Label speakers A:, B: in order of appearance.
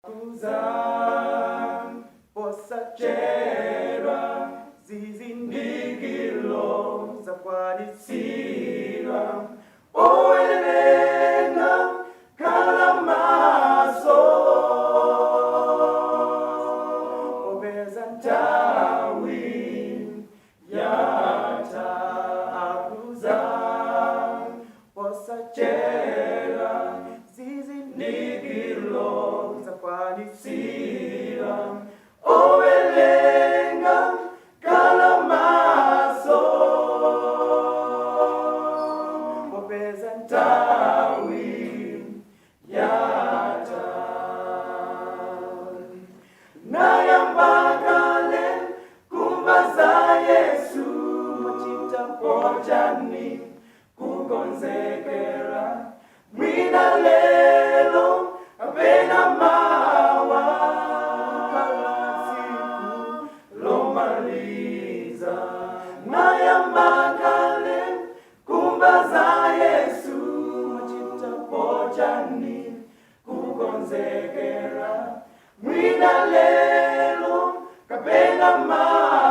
A: Kuzan posachera zizindikilo zakwanitsira owelenga kalamaso obezantawi yata akuzan posachera zizindikilo zakwanitsira owelenga kalamaso obezantawi yata nayambakale kumbaza Yesu machita pojani kukonzekera mwina lelo apena mawa kalasiku lomaliza nayambakale kumbaza Yesu machita pojani kukonzekera mwina lelo kapena mawa